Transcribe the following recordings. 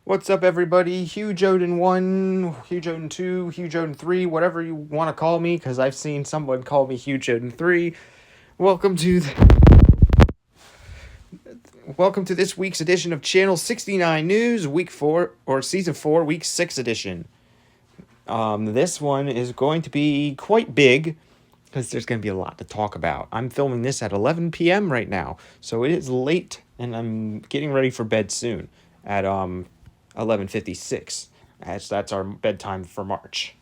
What's up, everybody? Huge Odin 1, Huge Odin 2, Huge Odin 3, whatever you want to call me, because I've seen someone call me Huge Odin 3. Welcome to welcome to this week's edition of Channel 69 News, Week 4, or Season 4, Week 6 edition. This one is going to be quite big, because there's going to be a lot to talk about. I'm filming this at 11 p.m. right now, so it is late, and I'm getting ready for bed soon at 11:56, as that's our bedtime for March.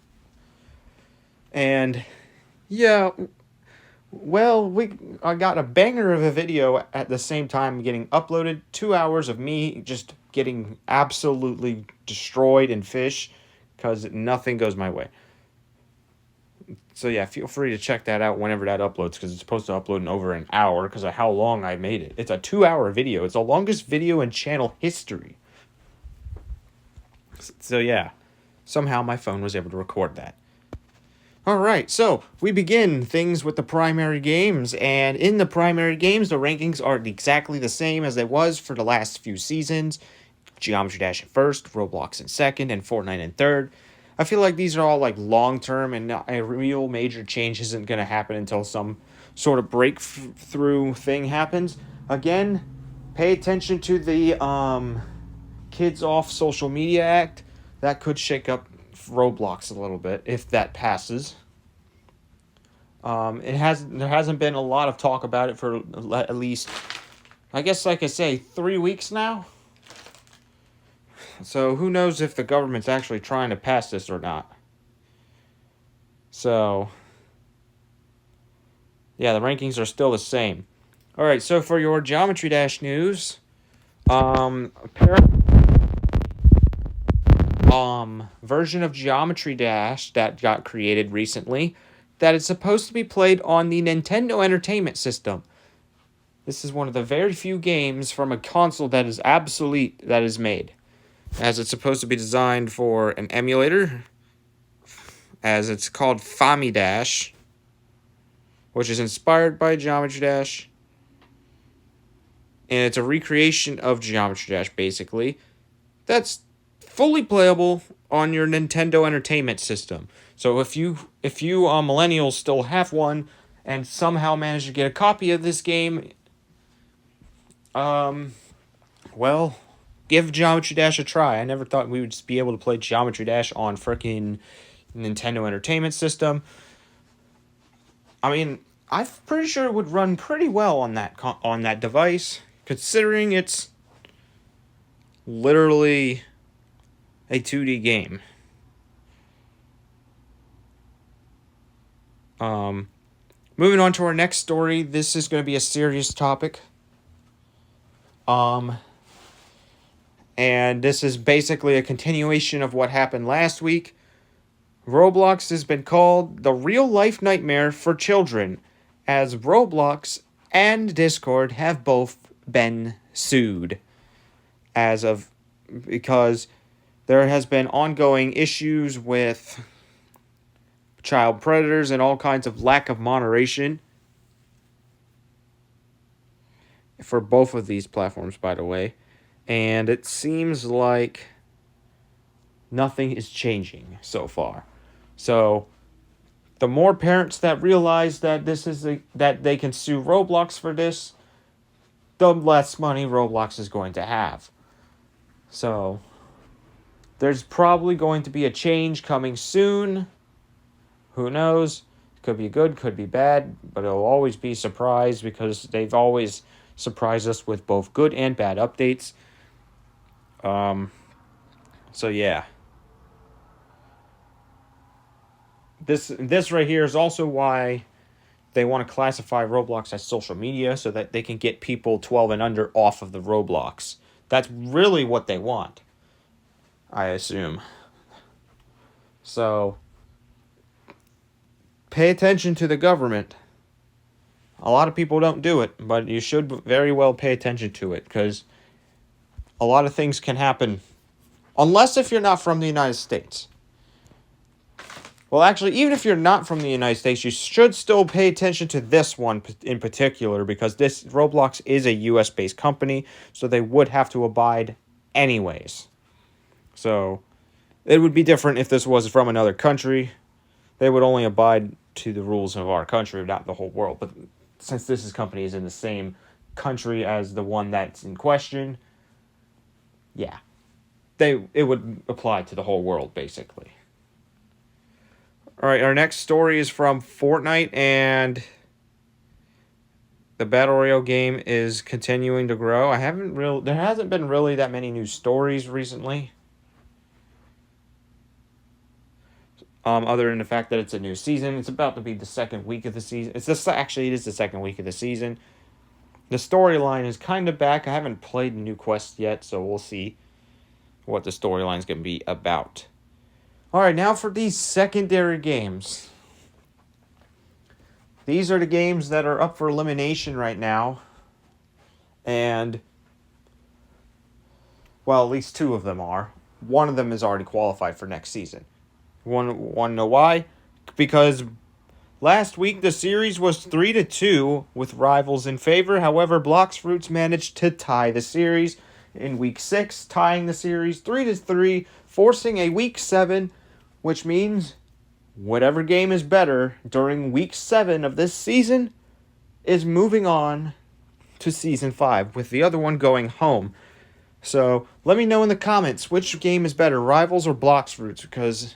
And yeah, well, I got a banger of a video at the same time getting uploaded. 2 hours of me just getting absolutely destroyed in fish because nothing goes my way. So yeah, feel free to check that out whenever that uploads, because it's supposed to upload in over an hour because of how long I made it. It's a 2-hour video. It's the longest video in channel history. So yeah, somehow my phone was able to record that. Alright, so we begin things with the primary games, and in the primary games, the rankings are exactly the same as they was for the last few seasons. Geometry Dash in first, Roblox in second, and Fortnite in third. I feel like these are all like long-term, and not a real major change isn't going to happen until some sort of breakthrough thing happens. Again, pay attention to the Kids Off Social Media Act. That could shake up Roblox a little bit if that passes. There hasn't been a lot of talk about it for at least, I guess, like I say, 3 weeks now. So who knows if the government's actually trying to pass this or not. So yeah, the rankings are still the same. All right, so for your Geometry Dash news, version of Geometry Dash that got created recently that is supposed to be played on the Nintendo Entertainment System. This is one of the very few games from a console that is obsolete that is made, as it's supposed to be designed for an emulator, as it's called Famidash, which is inspired by Geometry Dash, and it's a recreation of Geometry Dash, basically, that's fully playable on your Nintendo Entertainment System. So if you millennials still have one and somehow manage to get a copy of this game, well, give Geometry Dash a try. I never thought we would just be able to play Geometry Dash on frickin' Nintendo Entertainment System. I mean, I'm pretty sure it would run pretty well on that device, considering it's literally a 2D game. Moving on to our next story. This is going to be a serious topic. And this is basically a continuation of what happened last week. Roblox has been called the real-life nightmare for children, as Roblox and Discord have both been sued because there has been ongoing issues with child predators and all kinds of lack of moderation for both of these platforms, by the way. And it seems like nothing is changing so far. So the more parents that realize that that they can sue Roblox for this, the less money Roblox is going to have. So there's probably going to be a change coming soon. Who knows? Could be good, could be bad, but it'll always be a surprise because they've always surprised us with both good and bad updates. So yeah. This right here is also why they want to classify Roblox as social media, so that they can get people 12 and under off of the Roblox. That's really what they want, I assume. So pay attention to the government. A lot of people don't do it, but you should very well pay attention to it, because a lot of things can happen, unless if you're not from the United States. Well, actually, even if you're not from the United States, you should still pay attention to this one in particular, because this Roblox is a US-based company, so they would have to abide anyways. So it would be different if this was from another country. They would only abide to the rules of our country, not the whole world. But since this company is in the same country as the one that's in question, yeah, it would apply to the whole world, basically. All right, our next story is from Fortnite, and the Battle Royale game is continuing to grow. There hasn't been really that many new stories recently. Other than the fact that it's a new season. It's about to be the second week of the season. It is the second week of the season. The storyline is kind of back. I haven't played New Quest yet, so we'll see what the storyline is going to be about. Alright, now for these secondary games. These are the games that are up for elimination right now. And, well, at least two of them are. One of them is already qualified for next season. Want to know why? Because last week the series was 3-2 with Rivals in favor. However, Blox Fruits managed to tie the series in week 6, tying the series 3-3, forcing a week 7, which means whatever game is better during week 7 of this season is moving on to season 5, with the other one going home. So let me know in the comments which game is better, Rivals or Blox Fruits, because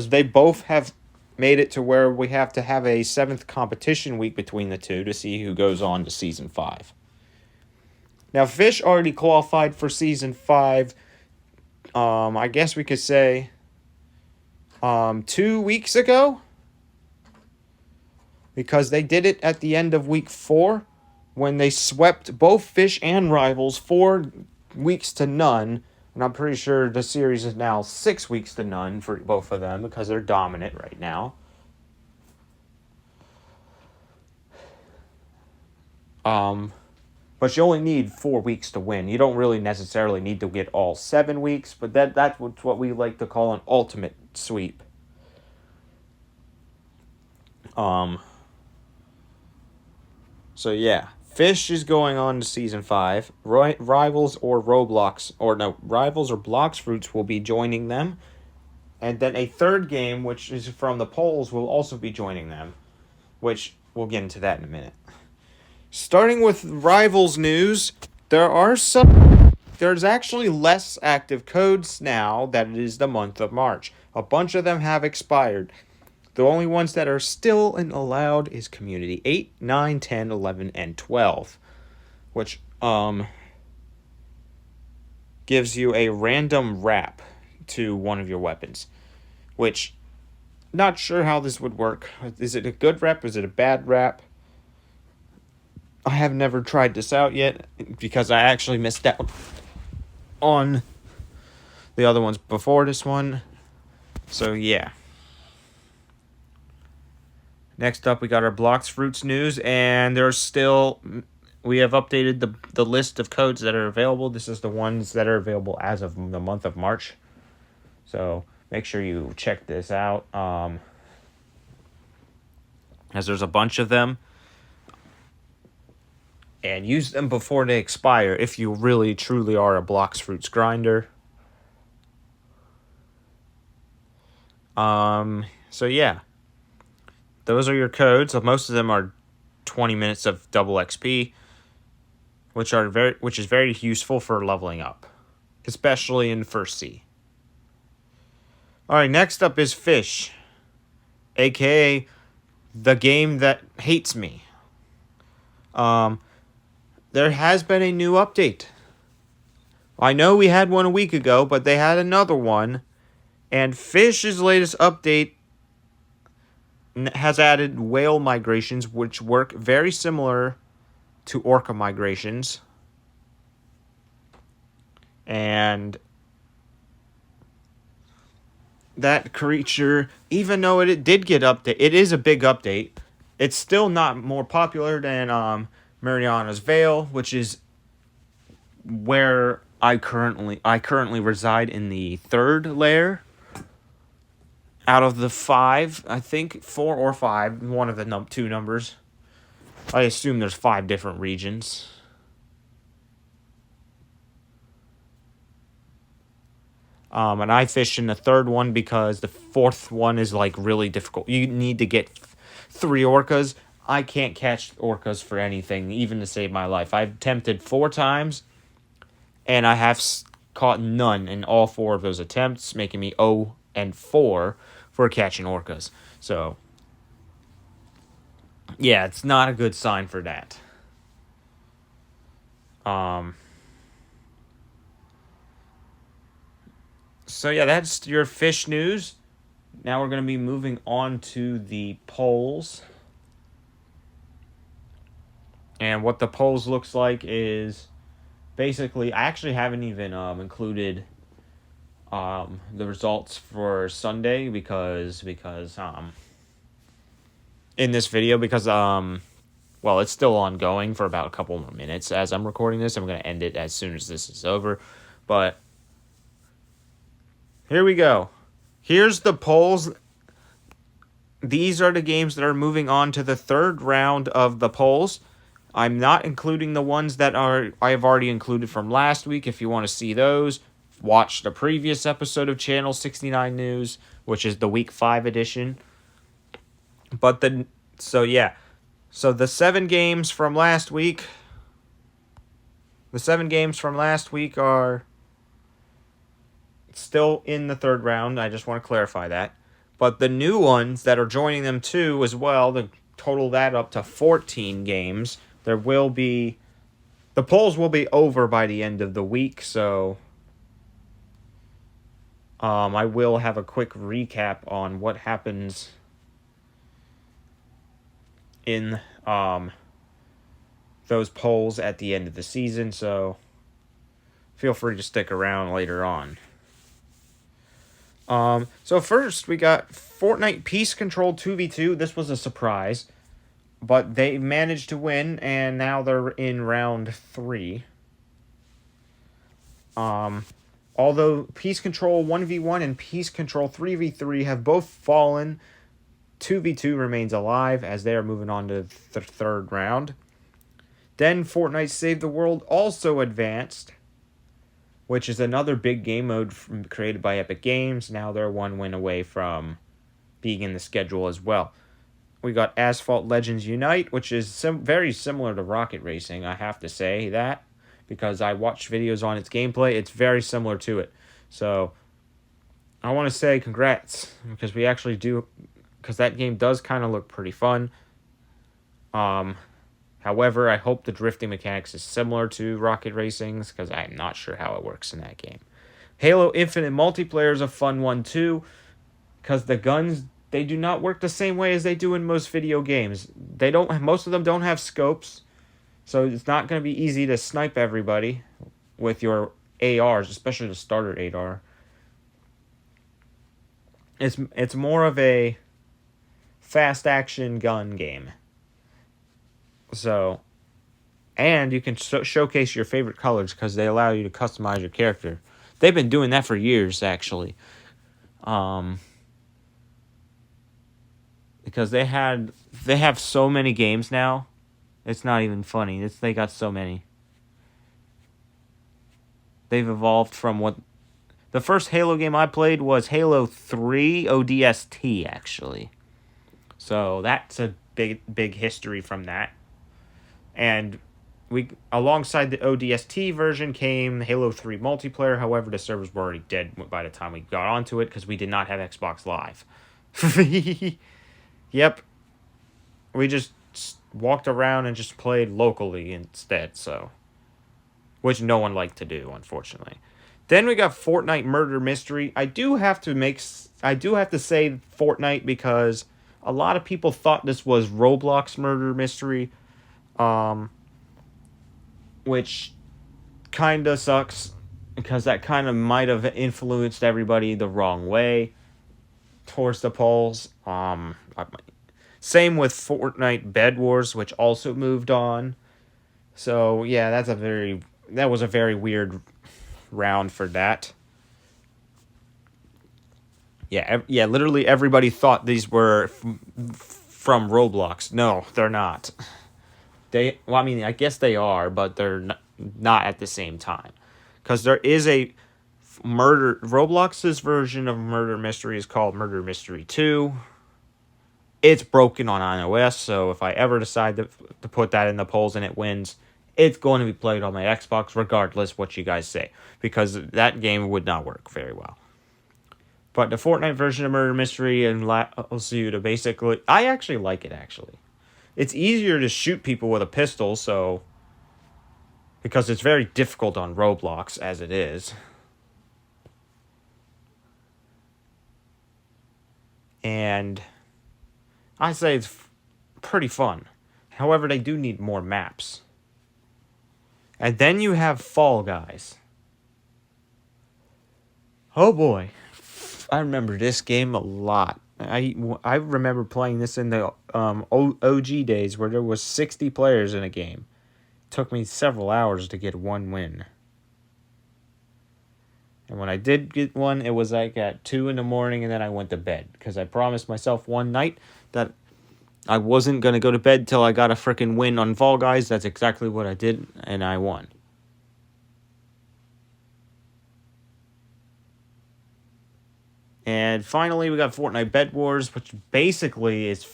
they both have made it to where we have to have a 7th competition week between the two to see who goes on to season 5. Now, Fish already qualified for season 5. I guess we could say 2 weeks ago, because they did it at the end of week 4 when they swept both Fish and Rivals 4 weeks to none. And I'm pretty sure the series is now 6 weeks to none for both of them because they're dominant right now. But you only need 4 weeks to win. You don't really necessarily need to get all 7 weeks, but that's what we like to call an ultimate sweep. So yeah, Fish is going on to season 5. Rivals or Blox Fruits will be joining them. And then a third game, which is from the polls, will also be joining them, which we'll get into that in a minute. Starting with Rivals news, there's actually less active codes now that it is the month of March. A bunch of them have expired. The only ones that are still allowed is Community 8, 9, 10, 11, and 12, which gives you a random wrap to one of your weapons, which, not sure how this would work. Is it a good wrap? Is it a bad wrap? I have never tried this out yet because I actually missed out on the other ones before this one. So yeah. Next up, we got our Blox Fruits news, and we have updated the list of codes that are available. This is the ones that are available as of the month of March. So make sure you check this out, as there's a bunch of them. And use them before they expire if you really, truly are a Blox Fruits grinder. So yeah. Those are your codes. Most of them are 20 minutes of double XP, which is very useful for leveling up, especially in First Sea. Alright, next up is Fish, aka the game that hates me. There has been a new update. I know we had one a week ago, but they had another one. And Fish's latest update has added whale migrations, which work very similar to orca migrations. And that creature, even though it did get updated, it is a big update. It's still not more popular than Mariana's Veil, which is where I currently reside in the 3rd layer. Out of the 5, I think 4 or 5, one of the 2 numbers. I assume there's 5 different regions. And I fished in the third one because the fourth one is like really difficult. You need to get 3 orcas. I can't catch orcas for anything, even to save my life. I've attempted 4 times, and I have caught none in all 4 of those attempts, making me 0-4 for catching orcas. So, yeah, it's not a good sign for that. So yeah, that's your fish news. Now we're going to be moving on to the polls. And what the polls looks like is basically, I actually haven't even included the results for Sunday because in this video because well, it's still ongoing for about a couple more minutes as I'm recording this. I'm going to end it as soon as this is over. But here we go. Here's the polls. These are the games that are moving on to the third round of the polls. I'm not including the ones that I've already included from last week. If you want to see those, watch the previous episode of Channel 69 News, which is the Week 5 edition. But so the 7 games from last week. The 7 games from last week are still in the third round. I just want to clarify that. But the new ones that are joining them too as well, to total that up to 14 games, the polls will be over by the end of the week, so I will have a quick recap on what happens in those polls at the end of the season, so feel free to stick around later on. So first we got Fortnite Peace Control 2v2. This was a surprise, but they managed to win, and now they're in round 3. Although Peace Control 1v1 and Peace Control 3v3 have both fallen, 2v2 remains alive as they are moving on to the third round. Then Fortnite Save the World also advanced, which is another big game mode created by Epic Games. Now they're 1 win away from being in the schedule as well. We got Asphalt Legends Unite, which is very similar to Rocket Racing. I have to say that because I watched videos on its gameplay. It's very similar to it. So I want to say congrats because we actually do, because that game does kind of look pretty fun. However, I hope the drifting mechanics is similar to Rocket Racing's because I'm not sure how it works in that game. Halo Infinite multiplayer is a fun one too because the guns, they do not work the same way as they do in most video games. Most of them don't have scopes, so it's not going to be easy to snipe everybody with your ARs, especially the starter AR. It's more of a fast action gun game. So, and you can showcase your favorite colors because they allow you to customize your character. They've been doing that for years, actually. Because they have so many games now, it's not even funny. They got so many. They've evolved from what the first Halo game I played was Halo 3 ODST, actually. So that's a big history from that. And alongside the ODST version came Halo 3 multiplayer. However, the servers were already dead by the time we got onto it because we did not have Xbox Live. Yep. We just walked around and just played locally instead, so. Which no one liked to do, unfortunately. Then we got Fortnite Murder Mystery. I do have to say Fortnite because a lot of people thought this was Roblox Murder Mystery. Which kind of sucks because that kind of might have influenced everybody the wrong way towards the polls. Same with Fortnite Bed Wars, which also moved on. So yeah, that was a very weird round for that. Yeah, literally everybody thought these were from Roblox. No, they're not. I guess they are, but they're not at the same time. Because there is a Roblox's version of Murder Mystery is called Murder Mystery 2. It's broken on iOS, so if I ever decide to put that in the polls and it wins, it's going to be played on my Xbox regardless what you guys say, because that game would not work very well. But the Fortnite version of Murder Mystery allows you to basically... I actually like it, actually. It's easier to shoot people with a pistol, so... because it's very difficult on Roblox, as it is. And I say it's pretty fun. However, they do need more maps. And then you have Fall Guys. Oh boy. I remember this game a lot. I remember playing this in the OG days where there was 60 players in a game. It took me several hours to get one win. And when I did get one, it was like at 2 in the morning, and then I went to bed. Because I promised myself one night that I wasn't going to go to bed till I got a freaking win on Fall Guys. That's exactly what I did, and I won. And finally, we got Fortnite Bed Wars, which basically is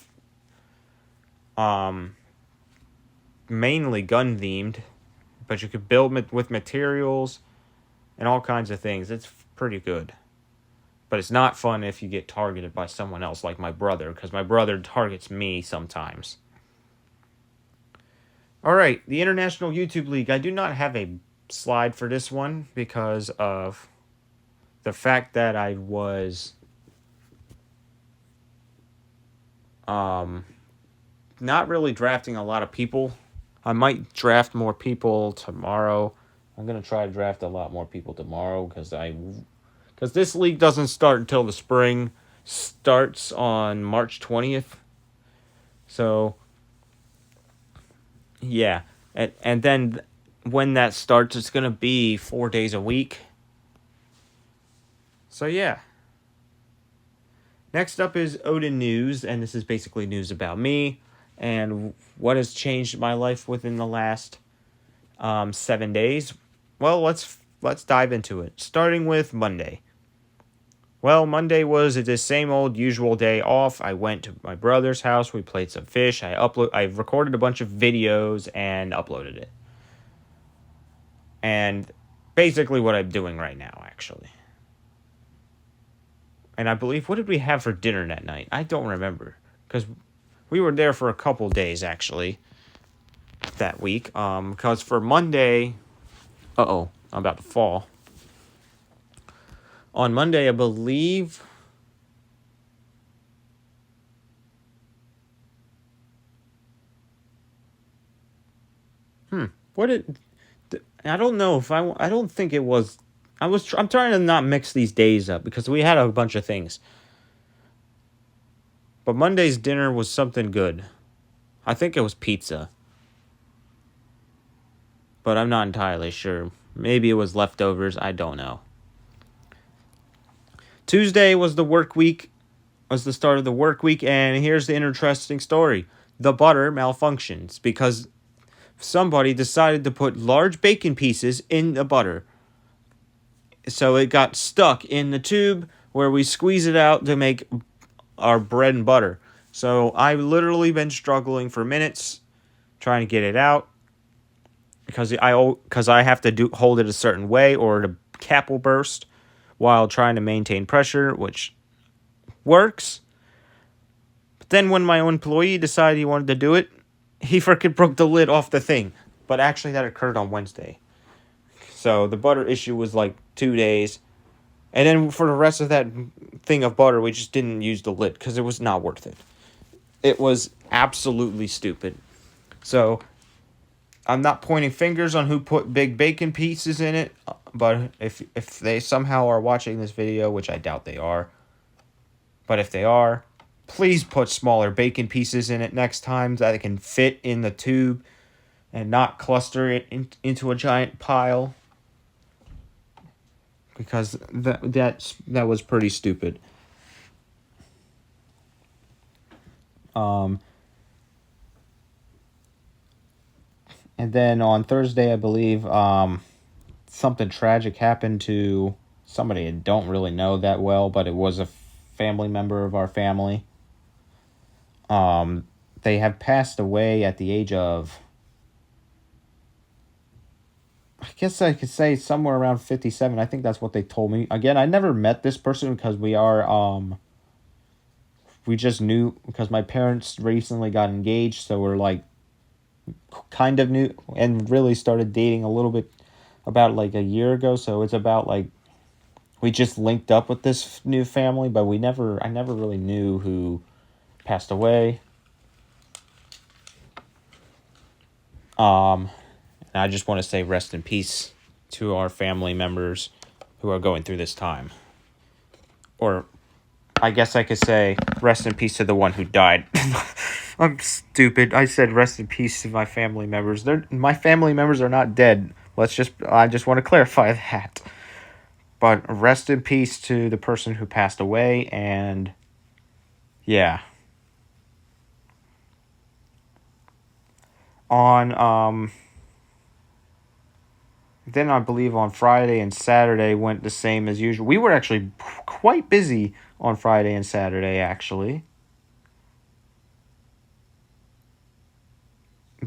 mainly gun themed, but you could build with materials and all kinds of things. It's pretty good. But it's not fun if you get targeted by someone else, like my brother, because my brother targets me sometimes. Alright, the International YouTube League. I do not have a slide for this one because of the fact that I was not really drafting a lot of people. I might draft more people tomorrow. I'm going to try to draft a lot more people tomorrow because this league doesn't start until the spring. Starts on March 20th. So, yeah. And then when that starts, it's going to be 4 days a week. So, yeah. Next up is Odin News, and this is basically news about me and what has changed my life within the last 7 days. Well, let's dive into it. Starting with Monday. Well, Monday was the same old usual day off. I went to my brother's house. We played some fish. I recorded a bunch of videos and uploaded it. And basically what I'm doing right now, actually. And I believe, what did we have for dinner that night? I don't remember. Because we were there for a couple days, actually, that week. Because for Monday... I'm about to fall. On Monday, I believe... I don't know if I don't think it was... I'm trying to not mix these days up because we had a bunch of things. But Monday's dinner was something good. I think it was pizza. But I'm not entirely sure. Maybe it was leftovers. I don't know. Tuesday was the work week. Was the start of the work week. And here's the interesting story. The butter malfunctions because somebody decided to put large bacon pieces in the butter. So it got stuck in the tube where we squeeze it out to make our bread and butter. So I've literally been struggling for minutes trying to get it out because I have to hold it a certain way or the cap will burst while trying to maintain pressure, which works. But then when my employee decided he wanted to do it, he freaking broke the lid off the thing. But actually that occurred on Wednesday. So the butter issue was like 2 days. And then for the rest of that thing of butter, we just didn't use the lid because it was not worth it. It was absolutely stupid. So I'm not pointing fingers on who put big bacon pieces in it. But if they somehow are watching this video, which I doubt they are. But if they are, please put smaller bacon pieces in it next time so that it can fit in the tube and not cluster it into a giant pile. Because that was pretty stupid. And then on Thursday, I believe, something tragic happened to somebody I don't really know that well, but it was a family member of our family. They have passed away at the age of, I guess I could say somewhere around 57. I think that's what they told me. Again, I never met this person because we just knew because my parents recently got engaged, so we're like kind of new and really started dating a little bit about like a year ago. So it's about like we just linked up with this new family, but I never really knew who passed away. And I just want to say rest in peace to our family members who are going through this time. Or I guess I could say rest in peace to the one who died. I'm stupid. I said rest in peace to my family members. My family members are not dead. I just want to clarify that. But rest in peace to the person who passed away, and yeah. Then I believe on Friday and Saturday went the same as usual. We were actually quite busy on Friday and Saturday, actually.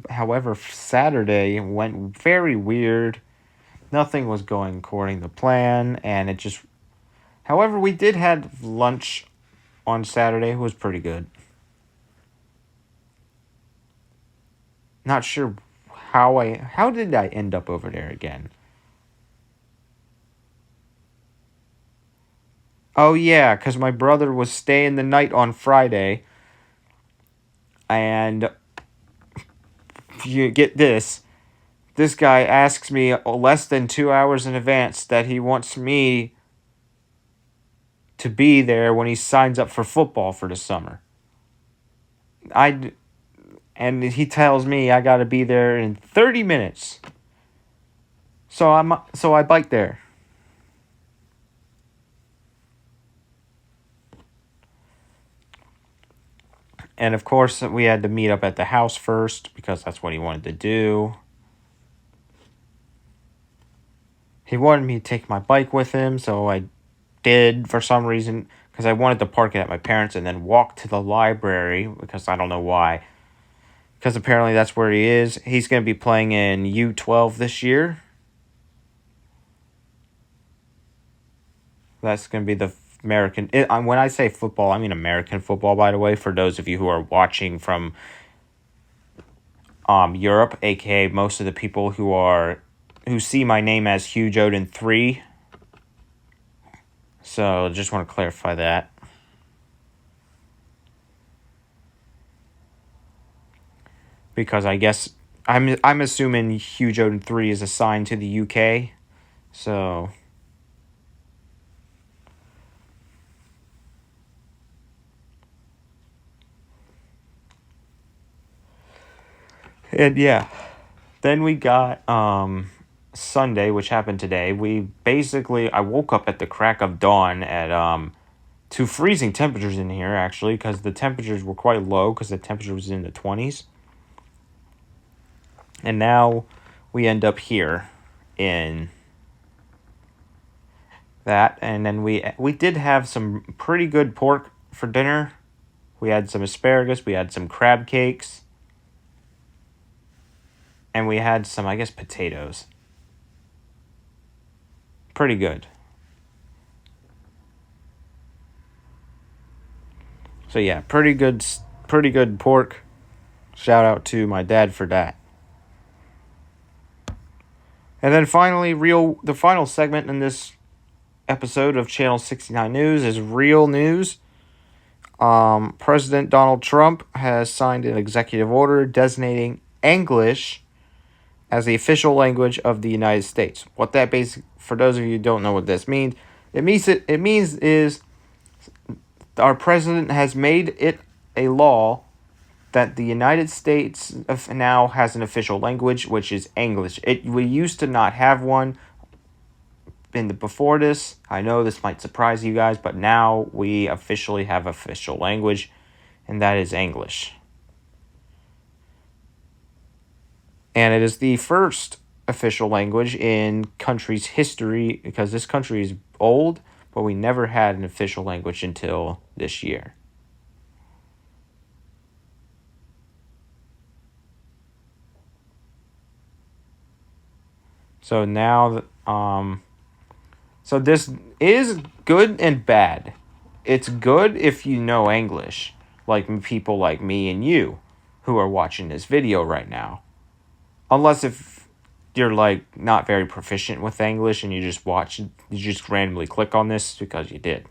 However, Saturday went very weird. Nothing was going according to plan, and it just... However, we did have lunch on Saturday. It was pretty good. Not sure how did I end up over there again? Oh yeah, because my brother was staying the night on Friday, and you get this guy asks me less than 2 hours in advance that he wants me to be there when he signs up for football for the summer. And he tells me I gotta be there in 30 minutes. So I bike there. And of course we had to meet up at the house first because that's what he wanted to do. He wanted me to take my bike with him, so I did for some reason because I wanted to park it at my parents' and then walk to the library because I don't know why. Because apparently that's where he is. He's going to be playing in U12 this year. That's going to be the American... when I say football, I mean American football, by the way, for those of you who are watching from Europe, aka most of the people who see my name as Hugh Joden 3. So just want to clarify that. Because I guess I'm assuming Hugh Joden 3 is assigned to the UK. So and yeah. Then we got Sunday, which happened today. I woke up at the crack of dawn at to freezing temperatures in here actually because the temperatures were quite low because the temperature was in the 20s. And now we end up here in that. And then we did have some pretty good pork for dinner. We had some asparagus. We had some crab cakes. And we had some, I guess, potatoes. Pretty good. So yeah, pretty good pork. Shout out to my dad for that. And then finally, the final segment in this episode of Channel 69 News is real news. President Donald Trump has signed an executive order designating English as the official language of the United States. What that for those of you who don't know what this means, it means is our president has made it a law that the United States now has an official language, which is English. We used to not have one before this. I know this might surprise you guys, but now we officially have official language, and that is English. And it is the first official language in country's history because this country is old, but we never had an official language until this year. So now, so this is good and bad. It's good if you know English, like people like me and you, who are watching this video right now. Unless if you're like not very proficient with English and you just randomly click on this because you did.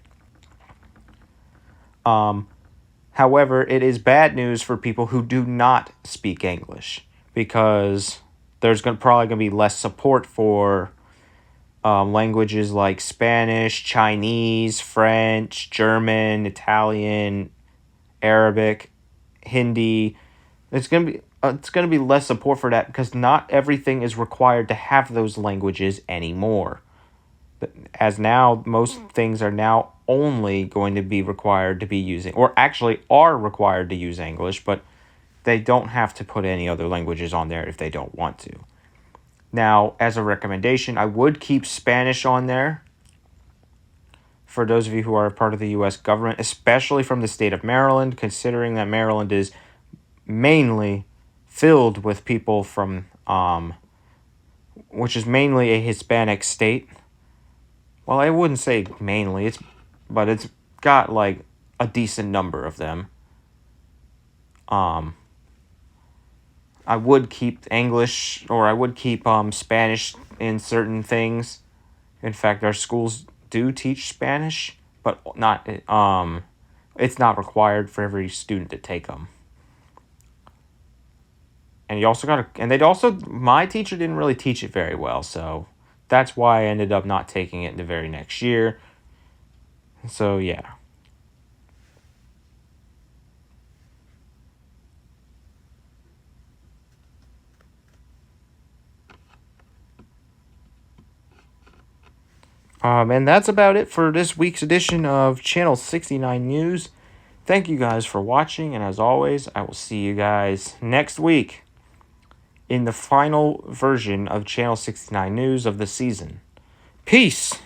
However, it is bad news for people who do not speak English because there's probably going to be less support for languages like Spanish, Chinese, French, German, Italian, Arabic, Hindi. It's going to be less support for that because not everything is required to have those languages anymore. As now, most things are now only going to be required to be using, or actually are required to use English, but they don't have to put any other languages on there if they don't want to. Now, as a recommendation, I would keep Spanish on there for those of you who are a part of the U.S. government, especially from the state of Maryland, considering that Maryland is mainly filled with people from, which is mainly a Hispanic state. Well, I wouldn't say mainly, but it's got like a decent number of them. I would keep English, or I would keep Spanish in certain things. In fact, our schools do teach Spanish, but not it's not required for every student to take them. And you also my teacher didn't really teach it very well, so that's why I ended up not taking it the very next year. So, yeah. And that's about it for this week's edition of Channel 69 News. Thank you guys for watching, and as always, I will see you guys next week in the final version of Channel 69 News of the season. Peace!